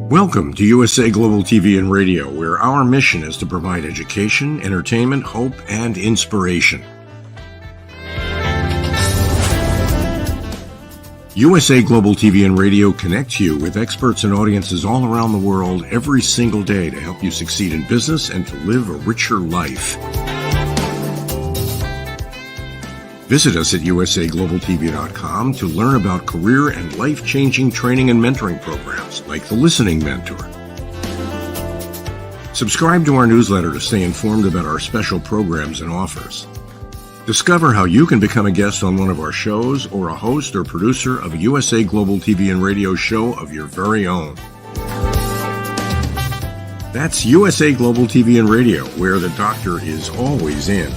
Welcome to USA Global TV and Radio, where our mission is to provide education, entertainment, hope, and inspiration. USA Global TV and Radio connects you with experts and audiences all around the world every single day to help you succeed in business and to live a richer life. Visit us at usaglobaltv.com to learn about career and life-changing training and mentoring programs like the Listening Mentor. Subscribe to our newsletter to stay informed about our special programs and offers. Discover how you can become a guest on one of our shows or a host or producer of a USA Global TV and Radio show of your very own. That's USA Global TV and Radio, where the doctor is always in.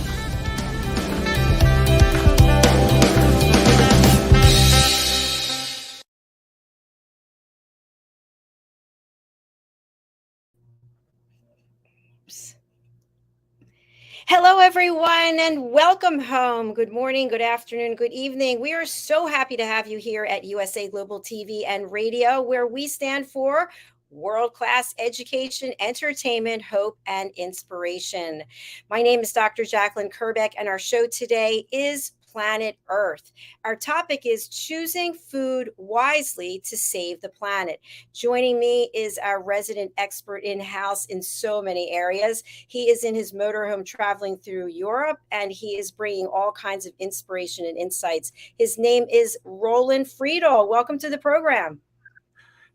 Hello, everyone, and welcome home. Good morning, good afternoon, good evening. We are so happy to have you here at USA Global TV and Radio, where we stand for world-class education, entertainment, hope, and inspiration. My name is Dr. Jacalyn Kerbeck, and our show today is Planet Earth. Our topic is choosing food wisely to save the planet. Joining me is our resident expert in-house in so many areas. He is in his motorhome traveling through Europe, and he is bringing all kinds of inspiration and insights. His name is Roland Friedl. Welcome to the program.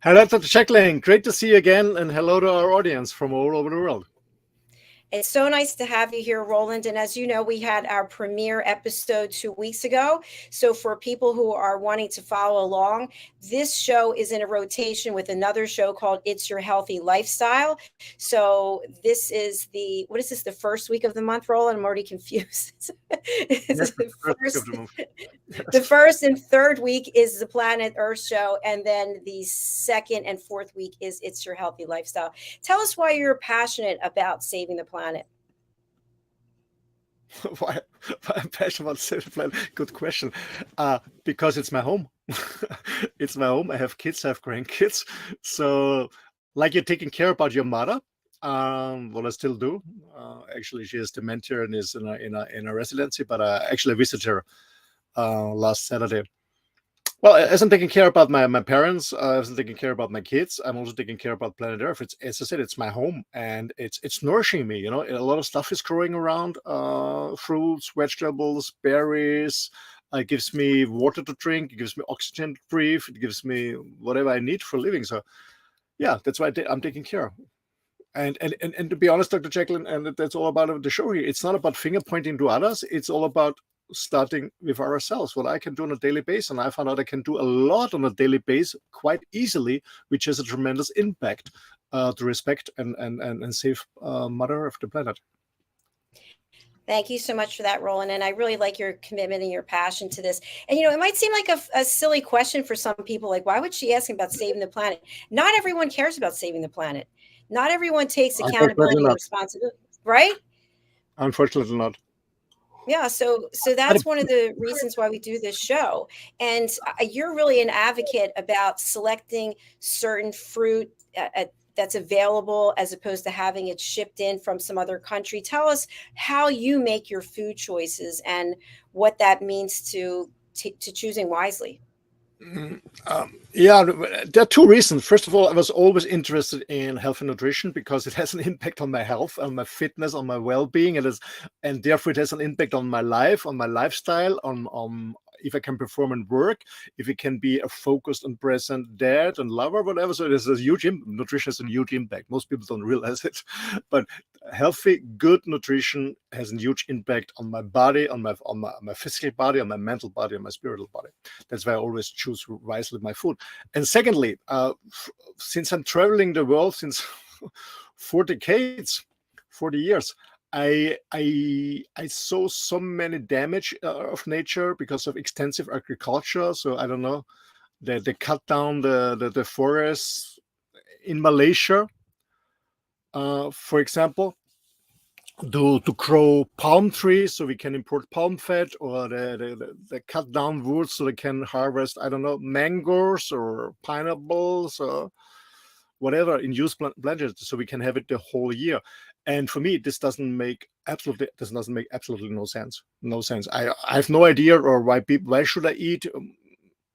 Hello, Dr. Jacalyn. Great to see you again, and hello to our audience from all over the world. It's so nice to have you here, Roland. And as you know, we had our premiere episode 2 weeks ago. So for people who are wanting to follow along, this show is in a rotation with another show called It's Your Healthy Lifestyle. The first week of the month, Roland? I'm already confused. The first and third week is the Planet Earth show. And then the second and fourth week is It's Your Healthy Lifestyle. Tell us why you're passionate about saving the planet. Why I'm passionate about saving the planet? Good question. Because it's my home. It's my home. I have kids. I have grandkids. So, like you're taking care about your mother, what I still do. Actually, she has dementia and is in a residency. But I actually visited her last Saturday. Well, as I'm taking care about my parents, as I'm taking care about my kids, I'm also taking care about planet Earth. It's, as I said, it's my home, and it's nourishing me. You know, a lot of stuff is growing around, fruits, vegetables, berries. It gives me water to drink. It gives me oxygen to breathe. It gives me whatever I need for living. So, yeah, that's why I'm taking care. And to be honest, Dr. Jacalyn, and that's all about the show here. It's not about finger pointing to others. It's all about starting with ourselves, what I can do on a daily basis. And I found out I can do a lot on a daily basis quite easily, which has a tremendous impact to respect and save Mother Earth, the planet. Thank you so much for that, Roland. And I really like your commitment and your passion to this. And, you know, it might seem like a silly question for some people, like, why would she ask about saving the planet? Not everyone cares about saving the planet. Not everyone takes accountability and responsibility, right? Unfortunately not. Yeah, so that's one of the reasons why we do this show. And you're really an advocate about selecting certain fruit that's available as opposed to having it shipped in from some other country. Tell us how you make your food choices and what that means to choosing wisely. Yeah, there are two reasons. First of all, I was always interested in health and nutrition because it has an impact on my health, on my fitness, on my well-being, and therefore it has an impact on my life, on my lifestyle, on if I can perform and work, if it can be a focused and present dad and lover, whatever. So it has a huge nutrition has a huge impact. Most people don't realize it, but healthy, good nutrition has a huge impact on my body, on my physical body, on my mental body, on my spiritual body. That's why I always choose wisely my food. And secondly, since I'm traveling the world since 40 years, I saw so many damage of nature because of extensive agriculture. So I don't know, they cut down the forests in Malaysia, for example, to grow palm trees so we can import palm fat, or they cut down woods so they can harvest, I don't know, mangoes or pineapples or whatever in use blenders, so we can have it the whole year. And for me, this doesn't make absolutely no sense. No sense. I have no idea, or why should I eat?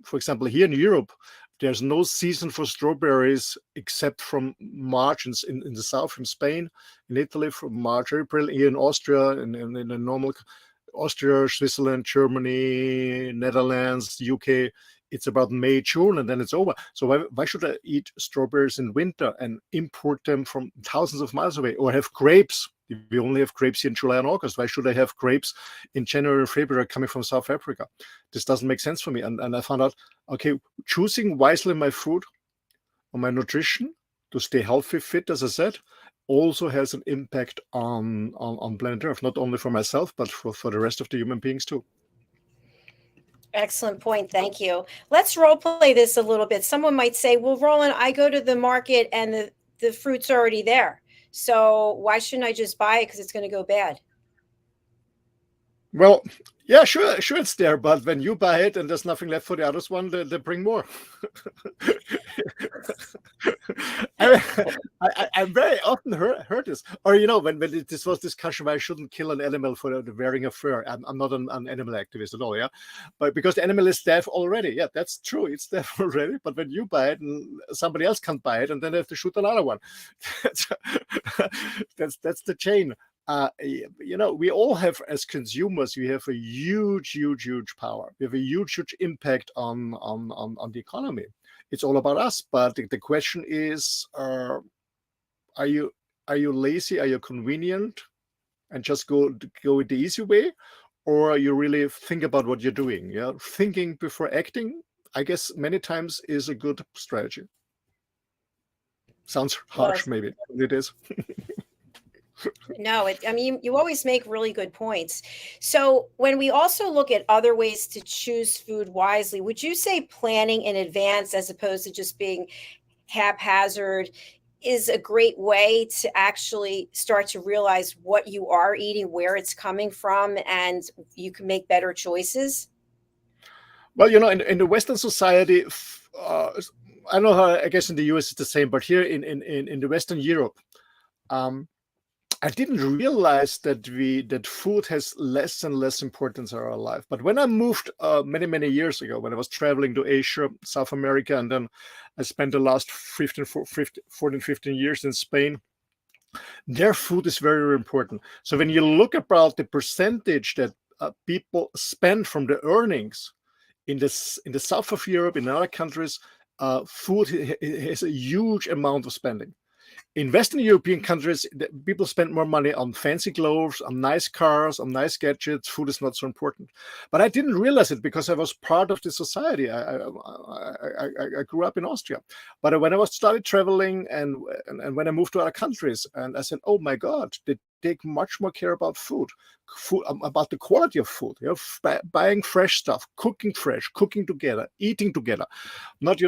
For example, here in Europe, there's no season for strawberries except from March in the south, from Spain, in Italy, from March, April, here in Austria, in the normal Austria, Switzerland, Germany, Netherlands, UK. It's about May, June, and then it's over. So why should I eat strawberries in winter and import them from thousands of miles away, or have grapes? We only have grapes here in July and August. Why should I have grapes in January and February coming from South Africa? This doesn't make sense for me. And I found out, okay, choosing wisely my food or my nutrition to stay healthy, fit, as I said, also has an impact on planet Earth, not only for myself, but for the rest of the human beings too. Excellent point. Thank you. Let's role play this a little bit. Someone might say, well, Roland, I go to the market and the fruit's already there. So why shouldn't I just buy it because it's going to go bad? Well, yeah, sure it's there, but when you buy it and there's nothing left for the others one, they bring more. I very often heard this, or when this was discussion why I shouldn't kill an animal for wearing a fur. I'm not an animal activist at all, yeah, but because the animal is deaf already, yeah, that's true, it's deaf already. But when you buy it and somebody else can't buy it, and then they have to shoot another one, that's the chain. We all have, as consumers, we have a huge power. We have a huge impact on the economy. It's all about us. But the question is, are you lazy? Are you convenient and just go the easy way, or you really think about what you're doing? Yeah, thinking before acting, I guess, many times is a good strategy. Sounds harsh, maybe it is. No, you always make really good points. So when we also look at other ways to choose food wisely, would you say planning in advance as opposed to just being haphazard is a great way to actually start to realize what you are eating, where it's coming from, and you can make better choices? Well, in the Western society, I don't know how, I guess in the US it's the same, but here in the Western Europe, I didn't realize that food has less and less importance in our life. But when I moved many years ago, when I was traveling to Asia, South America, and then I spent the last 14, 15 years in Spain, their food is very, very important. So when you look about the percentage that people spend from the earnings in the south of Europe, in other countries, food has a huge amount of spending. In Western European countries, people spend more money on fancy clothes, on nice cars, on nice gadgets. Food is not so important. But I didn't realize it because I was part of the society. I grew up in Austria. But when I started traveling and when I moved to other countries, and I said, oh my God, they take much more care about food, about the quality of food, buying fresh stuff, cooking fresh, cooking together, eating together, not,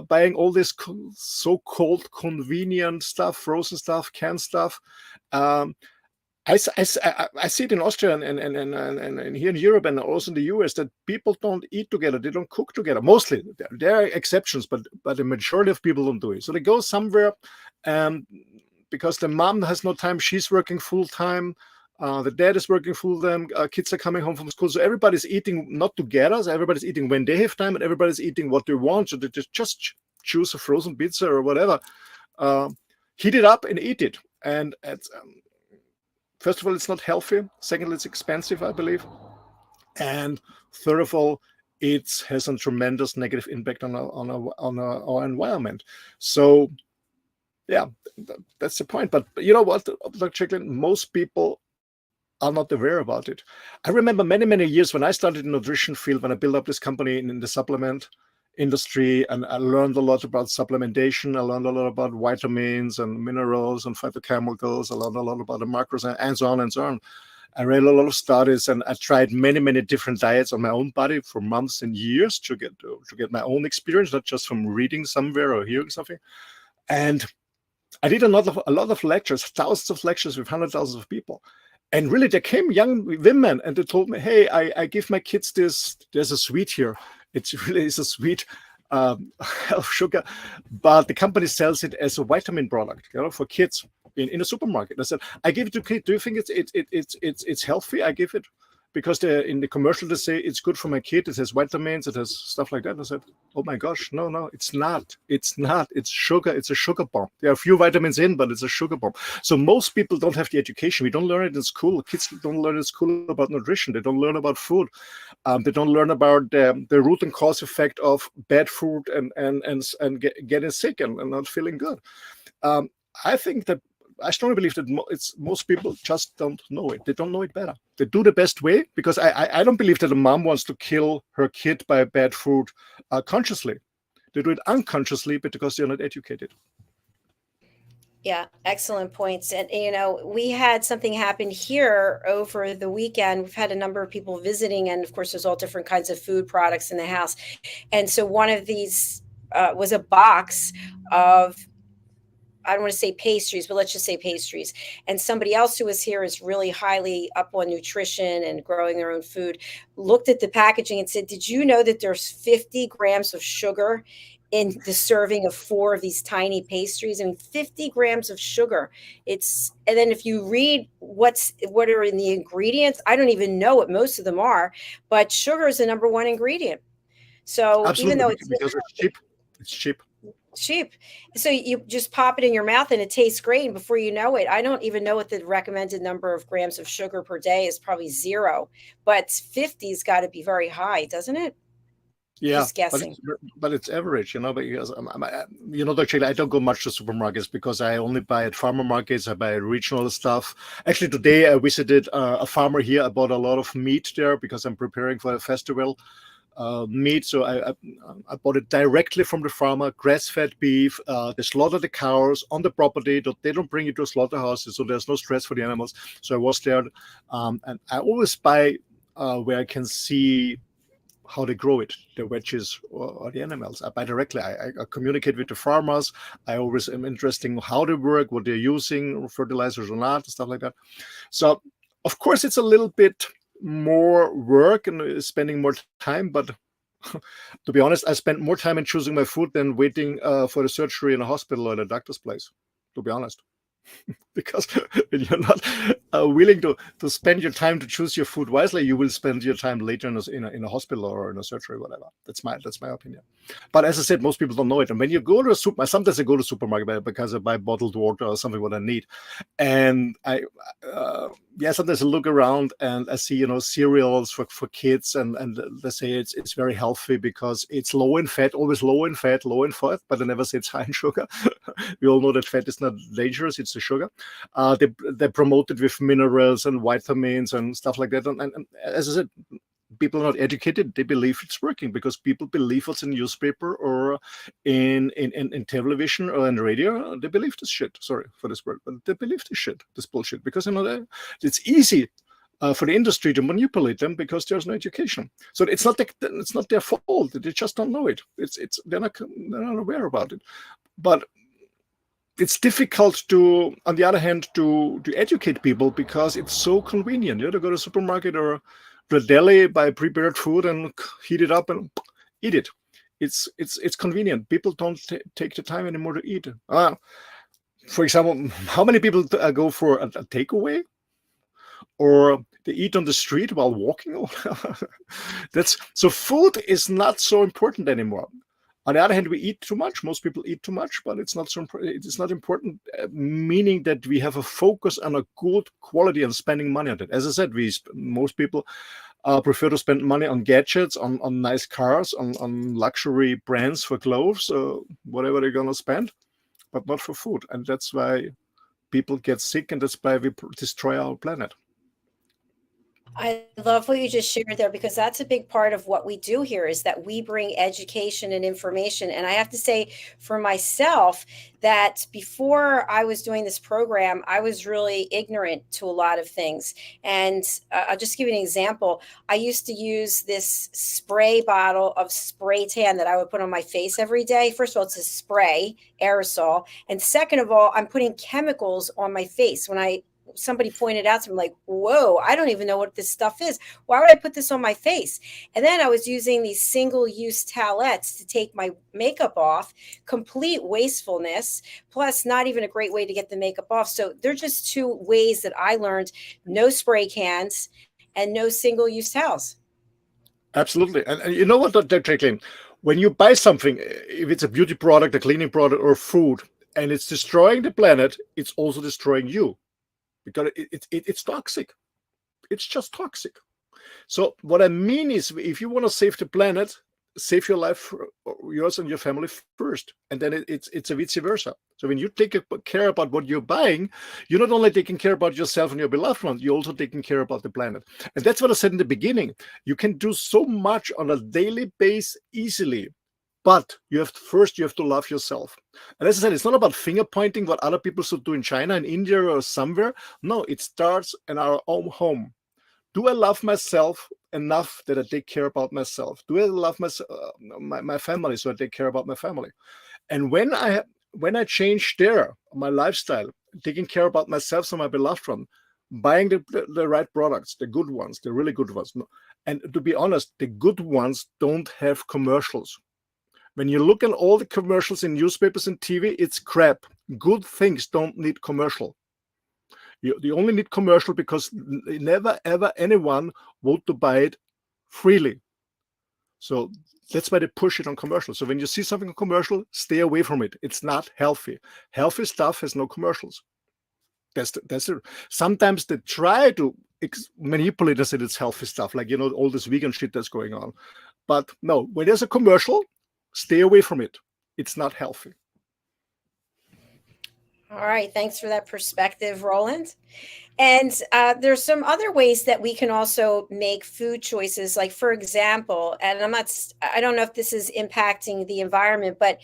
buying all this so-called convenient stuff, frozen stuff, canned stuff. I see it in Austria and here in Europe and also in the US that people don't eat together. They don't cook together. Mostly, there are exceptions, but the majority of people don't do it. So they go somewhere because the mom has no time. She's working full time. The dad is working full time. Kids are coming home from school. So everybody's eating not together. So everybody's eating when they have time, and everybody's eating what they want. So they just choose a frozen pizza or whatever, heat it up and eat it. And first of all, it's not healthy. Secondly, it's expensive, I believe. And third of all, it has a tremendous negative impact on our environment. So, yeah, that's the point. But you know what, Dr. Jacalyn, most people are not aware about it. I remember many years when I started in the nutrition field, when I built up this company in the supplement industry, and I learned a lot about supplementation. I learned a lot about vitamins and minerals and phytochemicals. I learned a lot about the macros and so on and so on. I read a lot of studies, and I tried many different diets on my own body for months and years to get my own experience, not just from reading somewhere or hearing something. And I did a lot of lectures, thousands of lectures with hundreds of thousands of people. And really, there came young women and they told me, hey, I give my kids this, there's a sweet here. It really is a sweet. of sugar, but the company sells it as a vitamin product, for kids in a supermarket. I said, I give it to kids. Do you think it's healthy? I give it because in the commercial they say it's good for my kid. It has vitamins. It has stuff like that. I said, oh my gosh, no, it's not. It's not. It's sugar. It's a sugar bomb. There are a few vitamins in, but it's a sugar bomb. So most people don't have the education. We don't learn it in school. Kids don't learn in school about nutrition. They don't learn about food. They don't learn about the root and cause effect of bad food and getting sick and not feeling good. I think that I strongly believe that most people just don't know it. They don't know it better. They do the best way, because I don't believe that a mom wants to kill her kid by bad food consciously. They do it unconsciously, but because they're not educated. Yeah, excellent points. And, we had something happen here over the weekend. We've had a number of people visiting, and of course, there's all different kinds of food products in the house. And so one of these was a box of, I don't want to say pastries, but let's just say pastries. And somebody else who was here is really highly up on nutrition and growing their own food, looked at the packaging and said, did you know that there's 50 grams of sugar in the serving of 4 of these tiny pastries? I mean, 50 grams of sugar. And then if you read what are in the ingredients, I don't even know what most of them are, but sugar is the number one ingredient. So absolutely, even though because it's cheap. So you just pop it in your mouth and it tastes great. And before you know it, I don't even know what the recommended number of grams of sugar per day is, probably 0, but 50's got to be very high, doesn't it? Yeah, just guessing. But it's average, because actually I don't go much to supermarkets because I only buy at farmer markets. I buy regional stuff. Actually, today I visited a farmer here. I bought a lot of meat there because I'm preparing for a festival. Meat, so I bought it directly from the farmer, grass-fed beef. They slaughter the cows on the property. They don't bring it to slaughterhouses, so there's no stress for the animals. So I was there, and I always buy where I can see how they grow it, the veggies or the animals. I buy directly. I communicate with the farmers. I always am interested in how they work, what they're using, fertilizers or not, stuff like that. So, of course, it's a little bit more work and spending more time, but to be honest, I spend more time in choosing my food than waiting for the surgery in a hospital or at a doctor's place, to be honest. Because you're not willing to spend your time to choose your food wisely, you will spend your time later in a hospital or in a surgery, whatever. That's my opinion. But as I said, most people don't know it. And when you go to a sometimes I go to the supermarket because I buy bottled water or something what I need, and sometimes I look around and I see cereals for kids, and they say it's very healthy because it's low in fat, always low in fat, but they never say it's high in sugar. We all know that fat is not dangerous; it's the sugar. They promote it with minerals and vitamins and stuff like that. And as I said, people are not educated. They believe it's working because people believe what's in newspaper or in television or in radio. They believe this shit. Sorry for this word, but they believe this shit, this bullshit, because it's easy for the industry to manipulate them because there's no education. So it's not their fault. They just don't know it. They're not aware about it. But it's difficult on the other hand, to educate people because it's so convenient. You have to go to a supermarket or to a deli, buy prepared food and heat it up and eat it. It's convenient. People don't take the time anymore to eat. For example, how many people go for a takeaway? Or they eat on the street while walking? So food is not so important anymore. On the other hand, we eat too much. Most people eat too much, but it's not so important. It's not important, meaning that we have a focus on a good quality and spending money on it. As I said, most people prefer to spend money on gadgets, on nice cars, on luxury brands for clothes, whatever they're going to spend, but not for food. And that's why people get sick, and that's why we destroy our planet. I love what you just shared there, because that's a big part of what we do here is that we bring education and information. And I have to say for myself that before I was doing this program, I was really ignorant to a lot of things. And I'll just give you an example. I used to use this spray bottle of spray tan that I would put on my face every day. First of all, it's a spray aerosol. And second of all, I'm putting chemicals on my face. When I somebody pointed out to me, like, whoa, I don't even know what this stuff is. Why would I put this on my face? And then I was using these single-use towelettes to take my makeup off, complete wastefulness, plus not even a great way to get the makeup off. So they're just two ways that I learned: no spray cans and no single-use towels. Absolutely. And you know what, Dr. Jacalyn? When you buy something, if it's a beauty product, a cleaning product, or food, and it's destroying the planet, it's also destroying you, because it's toxic. It's just toxic. So what I mean is, if you want to save the planet, save your life, yours and your family first, and then it's a vice versa. So when you take care about what you're buying, you're not only taking care about yourself and your beloved ones, you're also taking care about the planet. And that's what I said in the beginning. You can do so much on a daily basis easily, but you have to love yourself. And as I said, it's not about finger pointing what other people should do in China, in India, or somewhere. No, it starts in our own home. Do I love myself enough that I take care about myself? Do I love my family, so I take care about my family? And when I change my lifestyle, taking care about myself, so my beloved one, buying the right products, the good ones, the really good ones. And to be honest, the good ones don't have commercials. When you look at all the commercials in newspapers and TV, it's crap. Good things don't need commercial. You only need commercial because never ever anyone want to buy it freely. So that's why they push it on commercials. So when you see something on commercial, stay away from it. It's not healthy. Healthy stuff has no commercials. Sometimes they try to manipulate us that it's healthy stuff, like, all this vegan shit that's going on. But no, when there's a commercial, stay away from it. It's not healthy. All right. Thanks for that perspective, Roland. And there's some other ways that we can also make food choices. Like, for example, and I don't know if this is impacting the environment, but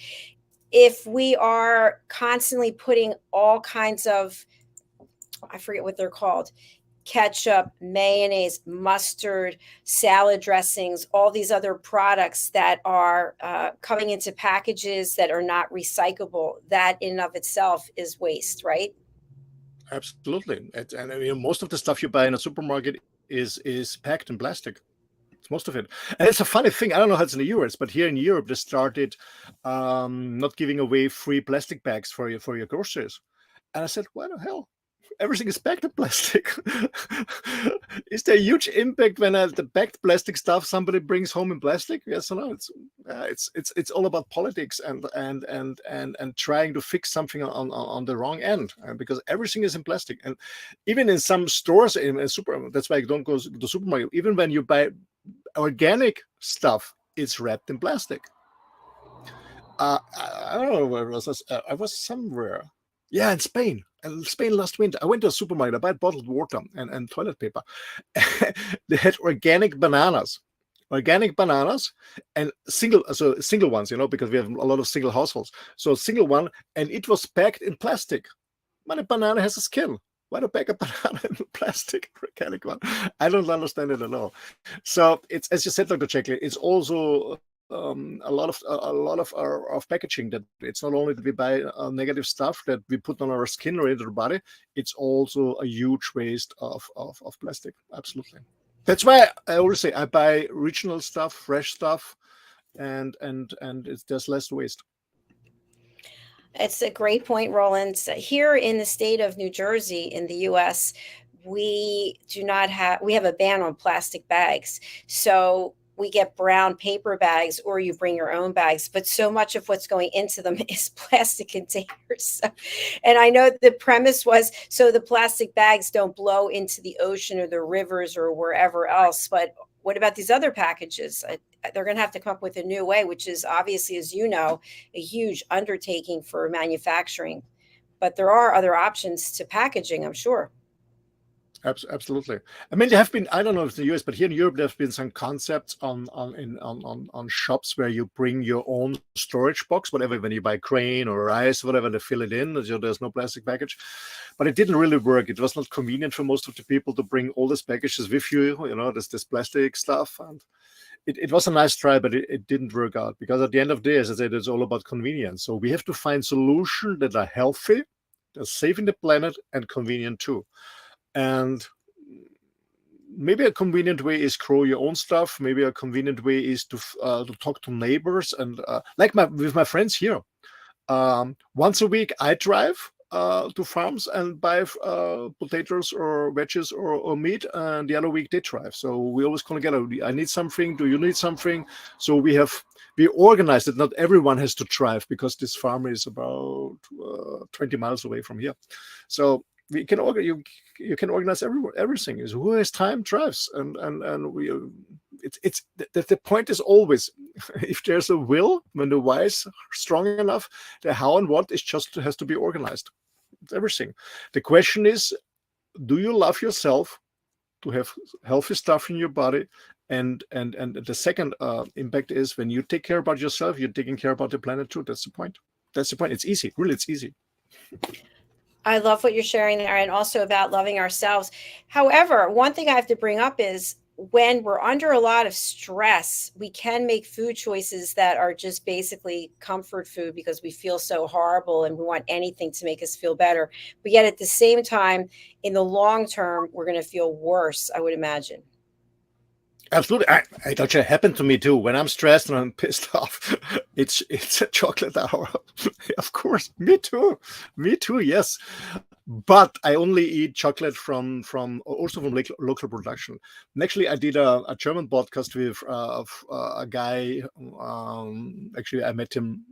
if we are constantly putting all kinds of, I forget what they're called, ketchup, mayonnaise, mustard, salad dressings, all these other products that are coming into packages that are not recyclable, that in and of itself is waste, right? Absolutely. And I mean, most of the stuff you buy in a supermarket is packed in plastic. It's most of it. And it's a funny thing. I don't know how it's in the US, but here in Europe, they started not giving away free plastic bags for your groceries. And I said, why the hell? Everything is packed in plastic. Is there a huge impact when the packed plastic stuff somebody brings home in plastic? Yes or no? It's all about politics and trying to fix something on the wrong end, because everything is in plastic. And even in some stores, in a that's why I don't go to the supermarket. Even when you buy organic stuff, it's wrapped in plastic. I don't know where it was. I was somewhere. Yeah, in Spain. Spain last winter. I went to a supermarket. I bought bottled water and toilet paper. They had organic bananas and single ones, because we have a lot of single households. So a single one, and it was packed in plastic. But a banana has a skin. Why do you pack a banana in plastic, organic one? I don't understand it at all. So it's, as you said, Dr. Jacalyn, it's also a lot of our packaging, that it's not only that we buy negative stuff that we put on our skin or into the body, it's also a huge waste of plastic. Absolutely. That's why I always say I buy regional stuff, fresh stuff, and there's less waste. It's a great point, Roland. Here in the state of New Jersey in the US, we have a ban on plastic bags. So we get brown paper bags, or you bring your own bags, but so much of what's going into them is plastic containers. And I know the premise was so the plastic bags don't blow into the ocean or the rivers or wherever else. But what about these other packages? They're going to have to come up with a new way, which is obviously, as you know, a huge undertaking for manufacturing. But there are other options to packaging, I'm sure. Absolutely. I mean, there have been, I don't know if it's the US, but here in Europe, there have been some concepts on shops where you bring your own storage box, whatever, when you buy grain or rice, whatever, they fill it in. So there's no plastic package. But it didn't really work. It was not convenient for most of the people to bring all these packages with you, this plastic stuff. And it was a nice try, but it didn't work out, because at the end of the day, as I said, it's all about convenience. So we have to find solutions that are healthy, they're saving the planet, and convenient too. And maybe a convenient way is grow your own stuff. Maybe a convenient way is to talk to neighbors and like with my friends here. Once a week, I drive to farms and buy potatoes or veggies or meat, and the other week they drive. So we always come together. I need something. Do you need something? So we organized it. Not everyone has to drive because this farm is about 20 miles away from here. So we can you can organize everything. Is who has time drives, and we. It's the point is always, if there's a will, when the why is strong enough, the how and what is just has to be organized. It's everything. The question is, do you love yourself to have healthy stuff in your body? And the second impact is when you take care about yourself, you're taking care about the planet too. That's the point. That's the point. It's easy. Really, it's easy. I love what you're sharing there, and also about loving ourselves. However, one thing I have to bring up is when we're under a lot of stress, we can make food choices that are just basically comfort food because we feel so horrible and we want anything to make us feel better. But yet at the same time, in the long term, we're going to feel worse, I would imagine. Absolutely. It actually happened to me too. When I'm stressed and I'm pissed off, it's a chocolate hour. Of course. Me too. Yes. But I only eat chocolate from local production. And actually, I did a German podcast with a guy. Actually, I met him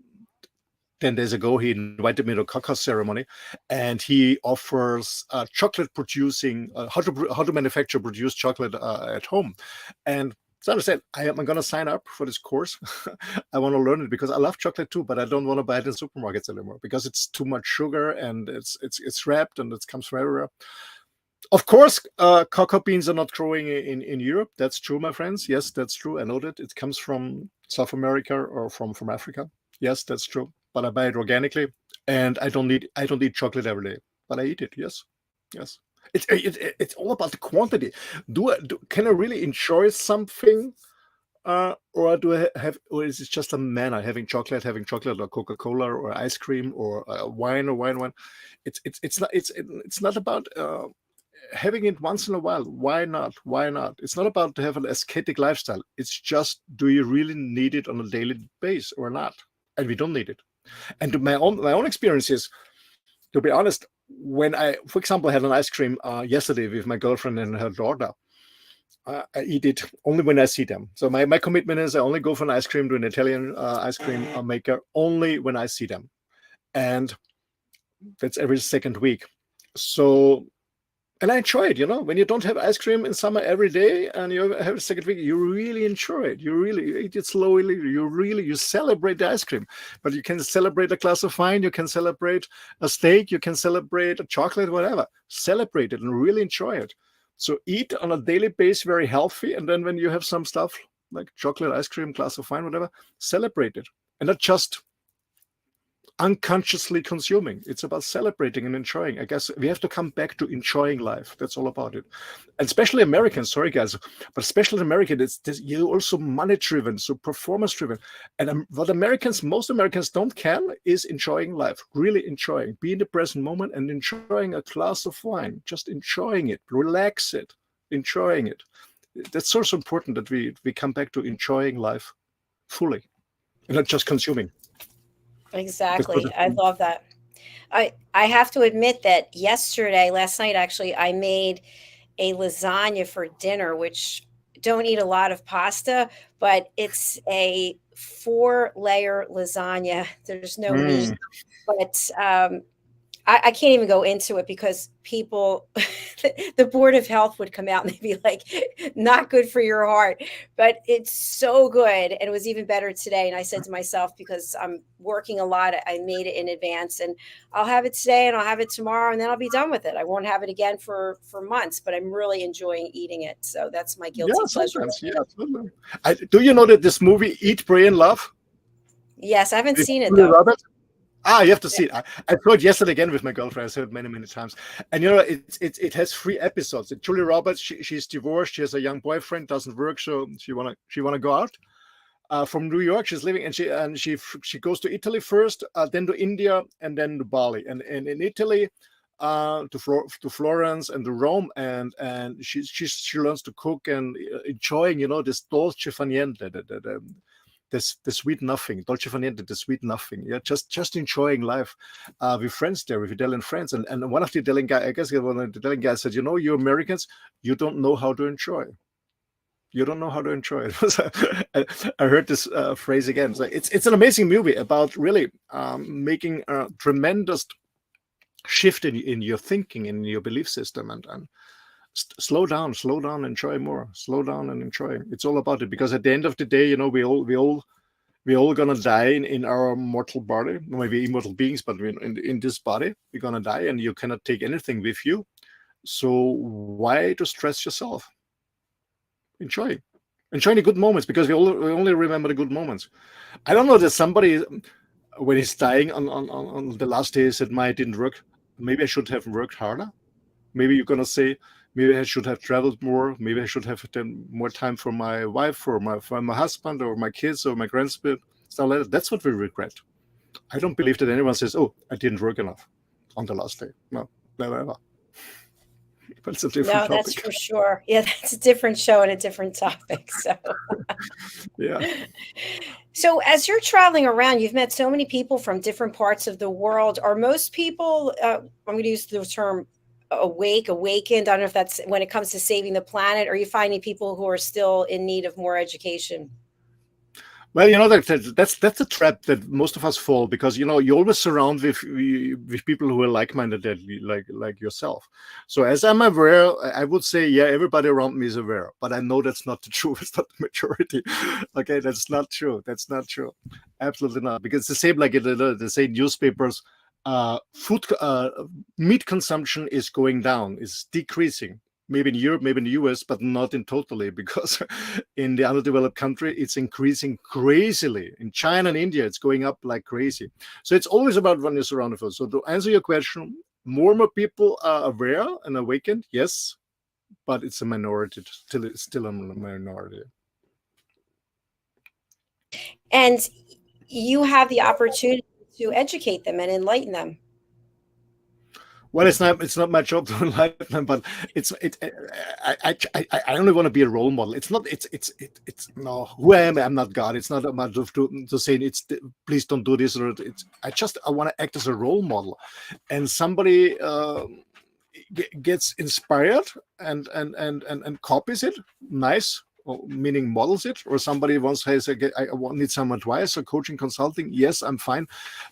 10 days ago. He invited me to a cacao ceremony, and he offers chocolate producing, how to manufacture, produce chocolate at home. And so I said, I'm going to sign up for this course. I want to learn it because I love chocolate too, but I don't want to buy it in supermarkets anymore because it's too much sugar and it's wrapped and it comes from everywhere. Of course, cocoa beans are not growing in Europe. That's true, my friends. Yes, that's true. I know that it comes from South America or from Africa. Yes, that's true. But I buy it organically, and I don't eat chocolate every day, but I eat it. Yes. It's all about the quantity. Can I really enjoy something, or do I or is it just a manner having chocolate or Coca-Cola or ice cream or wine or wine? It's not about having it once in a while. Why not? It's not about to have an ascetic lifestyle. It's just, do you really need it on a daily basis or not? And we don't need it. And my own experience is, to be honest, when I, for example, had an ice cream yesterday with my girlfriend and her daughter, I eat it only when I see them. So my commitment is I only go for an ice cream to an Italian ice cream maker only when I see them. And that's every second week. So, and I enjoy it, when you don't have ice cream in summer every day and you have a second week, you really enjoy it. You eat it slowly. You celebrate the ice cream, but you can celebrate a glass of wine. You can celebrate a steak. You can celebrate a chocolate, whatever. Celebrate it and really enjoy it. So eat on a daily basis, very healthy. And then when you have some stuff like chocolate, ice cream, glass of wine, whatever, celebrate it. And not just unconsciously consuming. It's about celebrating and enjoying. I guess we have to come back to enjoying life. That's all about it. And especially Americans, sorry guys, but especially American, you're also money driven, so performance driven. And what most Americans don't can is enjoying life, really enjoying, be in the present moment and enjoying a glass of wine, just enjoying it, relax it, enjoying it. That's so important that we come back to enjoying life fully and not just consuming. Exactly. I love that. I have to admit that last night, actually, I made a lasagna for dinner, which don't eat a lot of pasta, but it's a 4-layer lasagna. There's no meat, but I can't even go into it because people, the Board of Health would come out and they'd be like, not good for your heart, but it's so good. And it was even better today. And I said to myself, because I'm working a lot, I made it in advance, and I'll have it today and I'll have it tomorrow and then I'll be done with it. I won't have it again for months, but I'm really enjoying eating it. So that's my guilty pleasure. Yeah, absolutely. Do you know that this movie, Eat, Pray, and Love? Yes, I haven't seen it though. You have to see it. I saw it yesterday again with my girlfriend. I saw it many times. And it has 3 episodes. Julia Roberts, she's divorced. She has a young boyfriend, doesn't work, so she wanna go out from New York. She's living, and she goes to Italy first, then to India, and then to Bali. And in Italy, to Florence and to Rome, and she learns to cook and enjoying, this dolce far niente, the sweet nothing, dolce far niente, the sweet nothing. Yeah, just enjoying life with friends there, with Italian friends. And one of the Italian guys, I guess one of the Italian guys said, you Americans, you don't know how to enjoy. You don't know how to enjoy it. I heard this phrase again. So it's an amazing movie about really making a tremendous shift in your thinking, in your belief system, and slow down, enjoy more, slow down and enjoy. It's all about it, because at the end of the day, we all gonna die in our mortal body. Maybe immortal beings, but in this body we're gonna die, and you cannot take anything with you. So why to stress yourself? Enjoy the good moments, because we only remember the good moments. I don't know that somebody, when he's dying on the last day, said, "My, it didn't work. Maybe I should have worked harder." Maybe you're gonna say, maybe I should have traveled more. Maybe I should have done more time for my wife, or for my husband, or my kids, or my grandson. Stuff like that. That's what we regret. I don't believe that anyone says, "Oh, I didn't work enough on the last day." No, never ever. But it's a different topic. That's for sure. Yeah, that's a different show and a different topic. So, yeah. So as you're traveling around, you've met so many people from different parts of the world. Are most people, I'm going to use the term awakened? I don't know if that's when it comes to saving the planet. Or are you finding people who are still in need of more education? Well, that's a trap that most of us fall, because you always surround with people who are like-minded, like yourself. So as I'm aware, I would say, yeah, everybody around me is aware, but I know that's not the truth. It's not the majority. Okay, that's not true. Absolutely not. Because it's the same like the same newspapers. Meat consumption is going down, is decreasing. Maybe in Europe, maybe in the US, but not in totally, because in the underdeveloped country, it's increasing crazily. In China and India, it's going up like crazy. So it's always about when you're surrounded with. So to answer your question, more and more people are aware and awakened, yes, but it's a minority. It's still a minority. And you have the opportunity to educate them and enlighten them. Well, it's not my job to enlighten them, but I only want to be a role model. It's no, who I am. I'm not God. It's not a matter of to say please don't do this, or I want to act as a role model, and somebody gets inspired and copies it. Nice. Meaning models it, or somebody once says, I need some advice or coaching, consulting. Yes, I'm fine,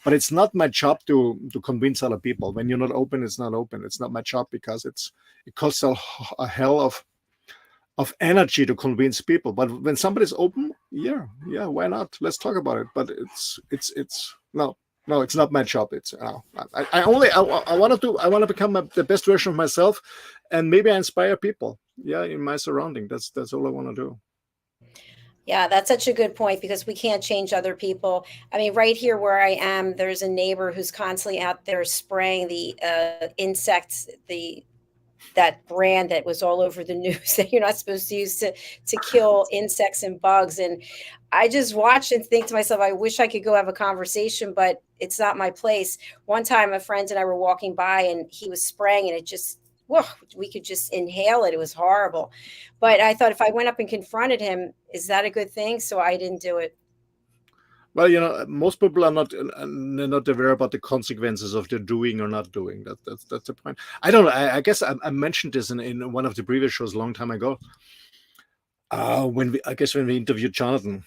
but it's not my job to convince other people. When you're not open, it's not open. It's not my job, because it costs a hell of energy to convince people. But when somebody's open, yeah, why not? Let's talk about it. But it's no, it's not my job. It's I want to become the best version of myself, and maybe I inspire people. Yeah, in my surrounding. That's all I want to do. Yeah, that's such a good point, because we can't change other people. I mean, right here where I am, there's a neighbor who's constantly out there spraying the insects, that brand that was all over the news that you're not supposed to use to kill insects and bugs. And I just watch and think to myself, I wish I could go have a conversation, but it's not my place. One time a friend and I were walking by, and he was spraying, and it just, we could just inhale it. It was horrible. But I thought, if I went up and confronted him, is that a good thing? So I didn't do it. Well, most people are not aware about the consequences of their doing or not doing. That's the point. I don't know. I guess I mentioned this in one of the previous shows a long time ago. When we interviewed Jonathan,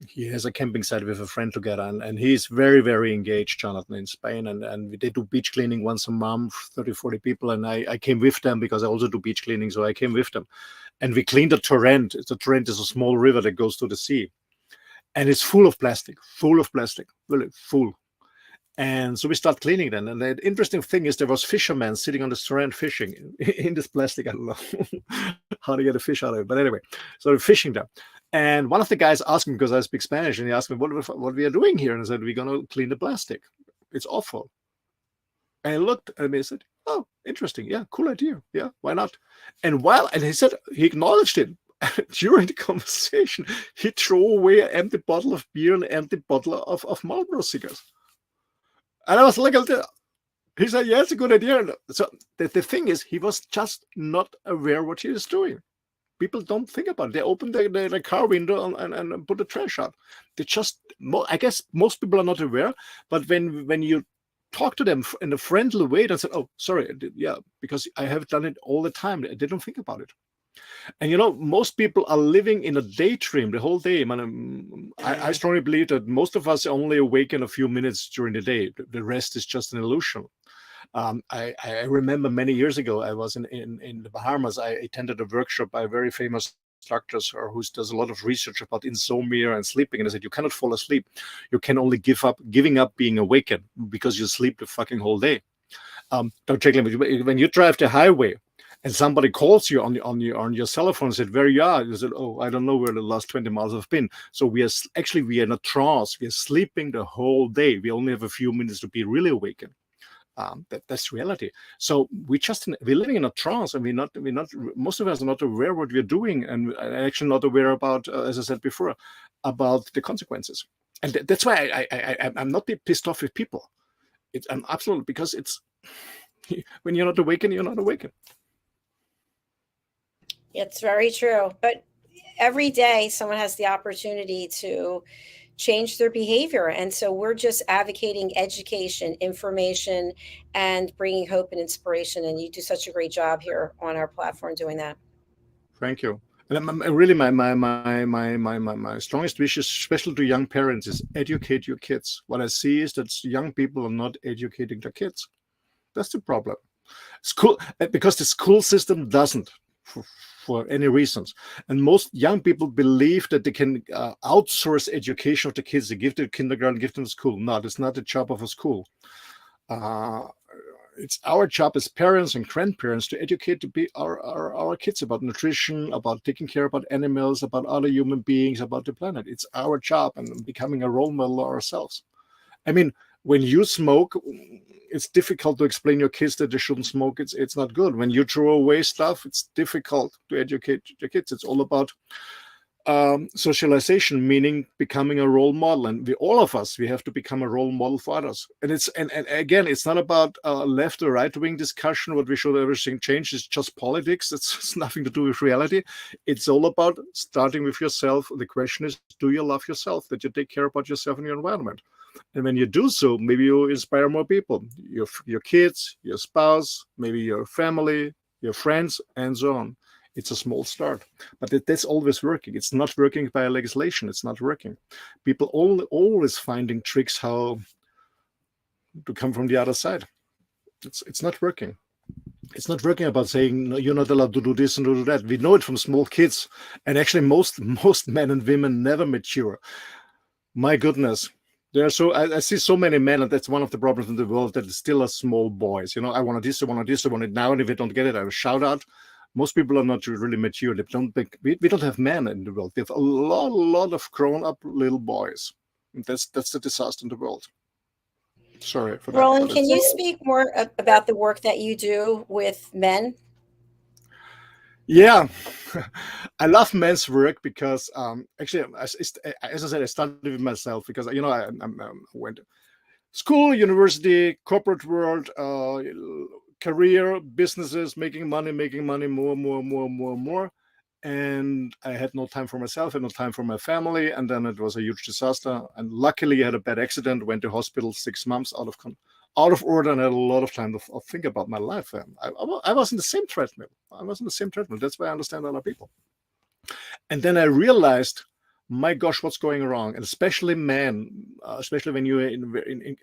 he has a camping site with a friend together, and he's very, very engaged, Jonathan, in Spain, and they do beach cleaning once a month, 30-40 people, and I came with them, because I also do beach cleaning, so I came with them, and we cleaned a torrent. The torrent is a small river that goes to the sea, and it's full of plastic, really full. And so we start cleaning then. And the interesting thing is, there was fishermen sitting on the strand fishing in this plastic. I don't know how to get a fish out of it. But anyway, so they're fishing there. And one of the guys asked me, because I speak Spanish, and he asked me, what we are doing here? And I said, we're going to clean the plastic. It's awful. And I looked at me and said, oh, interesting. Yeah, cool idea. Yeah, why not? And he said, he acknowledged it. During the conversation, he threw away an empty bottle of beer and an empty bottle of Marlboro cigars. And I was like, He said, yeah, it's a good idea. So the thing is, he was just not aware what he was doing. People don't think about it. They open the car window and put the trash out. They just, I guess most people are not aware, but when you talk to them in a friendly way, they say, oh, sorry, yeah, because I have done it all the time. They don't think about it. And most people are living in a daydream the whole day. I strongly believe that most of us only awaken a few minutes during the day. The rest is just an illusion. I remember many years ago, I was in the Bahamas. I attended a workshop by a very famous instructors who does a lot of research about insomnia and sleeping. And I said, you cannot fall asleep. You can only giving up being awakened because you sleep the fucking whole day. Jacalyn, when you drive the highway and somebody calls you on your cell phone and said, where you are? You said, oh, I don't know where the last 20 miles have been. So we are in a trance. We are sleeping the whole day. We only have a few minutes to be really awakened. That's reality. So we're living in a trance, and we're not. Most of us are not aware what we're doing, and actually not aware about, as I said before, about the consequences. And that's why I'm not pissed off with people. I'm absolutely, because it's when you're not awakened, you're not awakened. It's very true. But every day, someone has the opportunity to change their behavior. And so we're just advocating education, information, and bringing hope and inspiration. And you do such a great job here on our platform doing that. Thank you. And really, my strongest wish, especially to young parents, is educate your kids. What I see is that young people are not educating their kids. That's the problem. School, because the school system doesn't. For any reasons, and most young people believe that they can outsource education of the kids. They give them kindergarten, give them school. No, that's not the job of a school. It's our job as parents and grandparents to educate our kids about nutrition, about taking care about animals, about other human beings, about the planet. It's our job, and becoming a role model ourselves. I mean, when you smoke, it's difficult to explain your kids that they shouldn't smoke. It's not good. When you throw away stuff, it's difficult to educate your kids. It's all about socialization, meaning becoming a role model. And all of us, we have to become a role model for others. And again, it's not about left or right wing discussion. What we should everything change is just politics. It's nothing to do with reality. It's all about starting with yourself. The question is, do you love yourself? That you take care about yourself and your environment? And when you do so, maybe you inspire more people, your kids, your spouse, maybe your family, your friends, and so on. It's a small start, but that's always working. It's not working by legislation. It's not working. People always finding tricks how to come from the other side. It's not working. It's not working about saying, no, you're not allowed to do this and do that. We know it from small kids. And actually, most men and women never mature. My goodness. I see so many men, and that's one of the problems in the world, that still are small boys. I want this, I want this, I want it now, and if I don't get it, I will shout out. Most people are not really mature. We don't have men in the world. We have a lot of grown-up little boys. That's the disaster in the world. Sorry for that. Roland, can you speak more about the work that you do with men? Yeah, I love men's work because actually, as I said, I started with myself because I went to school, university, corporate world, career, businesses, making money, more. And I had no time for myself, and no time for my family. And then it was a huge disaster. And luckily, I had a bad accident, went to hospital 6 months out of order, and I had a lot of time to think about my life. And I was in the same treadmill. That's why I understand other people. And then I realized, my gosh, what's going wrong? And especially men, especially when you're in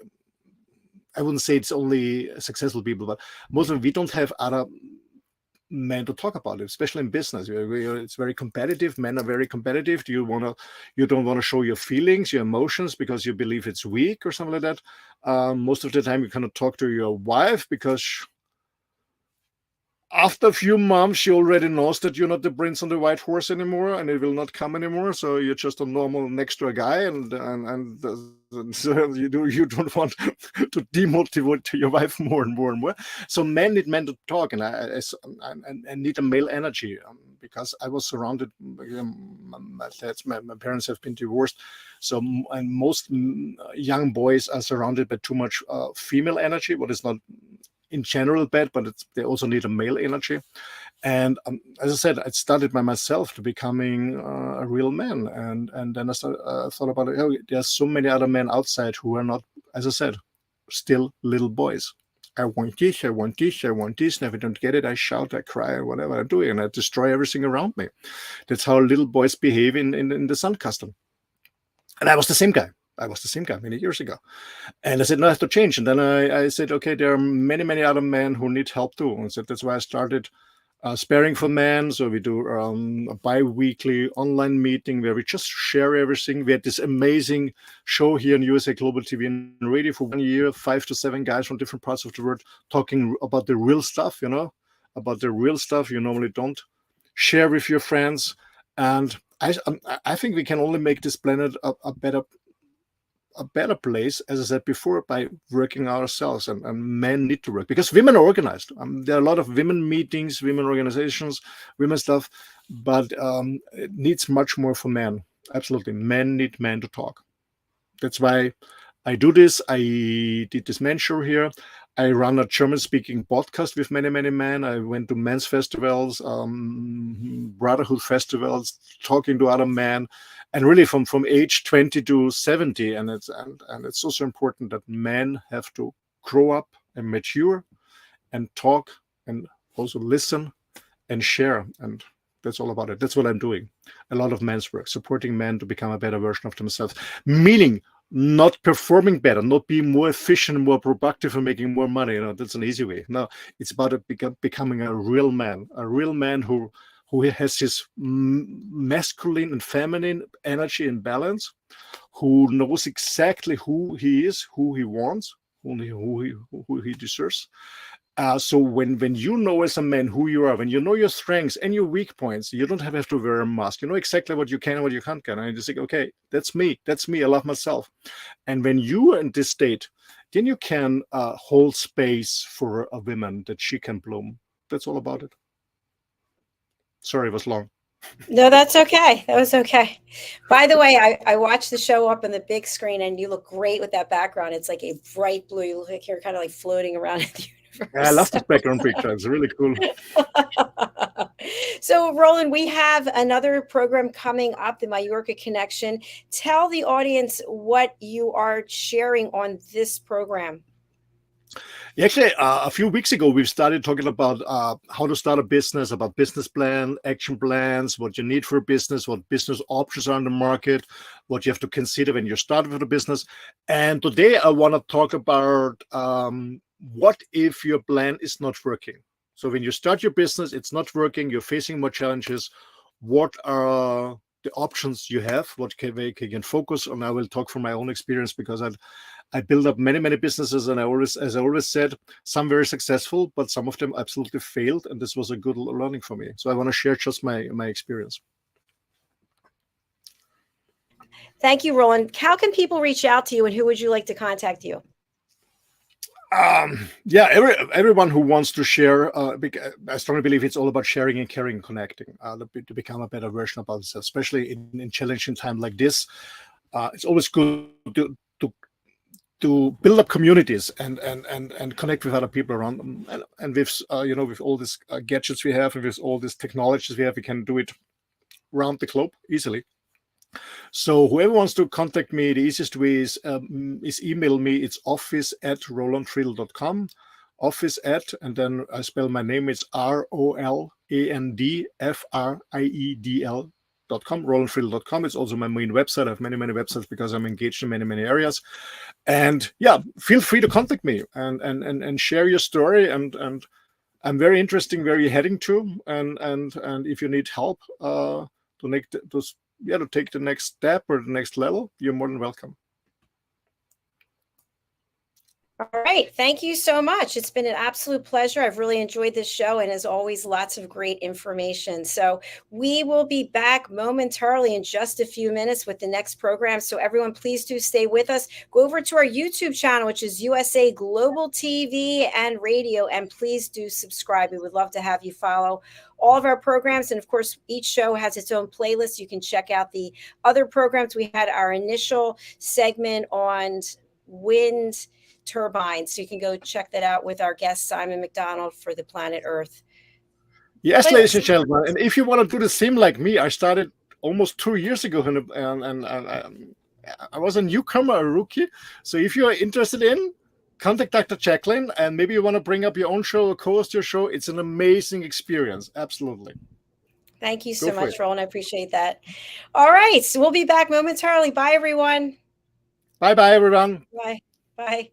I wouldn't say it's only successful people, but most of them, we don't have other men to talk about it, especially in business. It's very competitive. Men are very competitive. You don't want to show your feelings, your emotions, because you believe it's weak or something like that. Most of the time, you cannot talk to your wife because after a few months, she already knows that you're not the prince on the white horse anymore, and it will not come anymore. So you're just a normal next door guy, and so you don't want to demotivate your wife more and more and more. So men need men to talk, and I need a male energy. because I was surrounded. My parents have been divorced, so and most young boys are surrounded by too much female energy. What is not in general bad, but they also need a male energy. And as I said, I started by myself to becoming a real man, and then I thought about it. Oh, there's so many other men outside who are not, as I said, still little boys. I want this, I want this, I want this. And if I don't get it, I shout, I cry, or whatever I do, and I destroy everything around me. That's how little boys behave in the Sun custom. And I was the same guy. Many years ago. And I said, no, I have to change. And then I said, okay, there are many, many other men who need help too. And so that's why I started Sparing for Men. So we do a bi-weekly online meeting where we just share everything. We had this amazing show here in USA Global TV and Radio for 1 year, 5 to 7 guys from different parts of the world talking about the real stuff, about the real stuff you normally don't share with your friends. And I think we can only make this planet a better place, as I said before, by working ourselves, and men need to work because women are organized. There are a lot of women meetings, women organizations, women stuff, but it needs much more for men. Absolutely. Men need men to talk. That's why I do this. I did this men show here. I run a German-speaking podcast with many, many men. I went to men's festivals, brotherhood festivals, talking to other men, and really from age 20 to 70. And it's also important that men have to grow up and mature and talk and also listen and share. And that's all about it. That's what I'm doing. A lot of men's work, supporting men to become a better version of themselves, meaning not performing better, not being more efficient, more productive, and making more money. That's an easy way. No, it's about becoming a real man who has his masculine and feminine energy in balance, who knows exactly who he is, who he wants, who he deserves. So when you know as a man who you are, when you know your strengths and your weak points, you don't have to wear a mask. You know exactly what you can and what you can't get. And you just think, okay, that's me. I love myself. And when you are in this state, then you can hold space for a woman that she can bloom. That's all about it. Sorry, it was long. No, that's okay. That was okay. By the way, I watched the show up on the big screen, and you look great with that background. It's like a bright blue. You look like you're kind of like floating around in the universe. I love this background picture. It's really cool. So, Roland, we have another program coming up, the Mallorca Connection. Tell the audience what you are sharing on this program. Actually, a few weeks ago, we've started talking about how to start a business, about business plan, action plans, what you need for a business, what business options are on the market, what you have to consider when you start with a business. And today I want to talk about what if your plan is not working? So when you start your business, it's not working, you're facing more challenges. What are the options you have? What can you focus on? I will talk from my own experience because I built up many, many businesses, and as I always said, some very successful, but some of them absolutely failed. And this was a good learning for me. So I want to share just my experience. Thank you, Roland. How can people reach out to you, and who would you like to contact you? Everyone who wants to share, I strongly believe it's all about sharing and caring and connecting to become a better version of ourselves, especially in challenging time like this. It's always good to build up communities and connect with other people around them. And with with all these gadgets we have and with all these technologies we have, we can do it around the globe easily. So whoever wants to contact me, the easiest way is email me. It's office@rolandfriedl.com. Office@, and then I spell my name. It's ROLANDFRIEDL.com. RolandFriedl.com. It's also my main website. I have many, many websites because I'm engaged in many, many areas. And feel free to contact me and share your story. And I'm very interested in where you're heading to. And if you need help to take the next step or the next level, you're more than welcome. All right. Thank you so much. It's been an absolute pleasure. I've really enjoyed this show, and as always, lots of great information. So we will be back momentarily in just a few minutes with the next program. So everyone, please do stay with us. Go over to our YouTube channel, which is USA Global TV and Radio, and please do subscribe. We would love to have you follow all of our programs. And of course, each show has its own playlist. You can check out the other programs. We had our initial segment on wind turbines. So you can go check that out with our guest, Simon McDonald, for the Planet Earth. Yes, ladies and gentlemen. And if you want to do the same like me, I started almost 2 years ago, and I was a newcomer, a rookie. So if you are interested in, contact Dr. Jacalyn, and maybe you want to bring up your own show or co-host your show. It's an amazing experience. Absolutely. Thank you so much, Roland. I appreciate that. All right. So we'll be back momentarily. Bye, everyone. Bye-bye, everyone. Bye. Bye.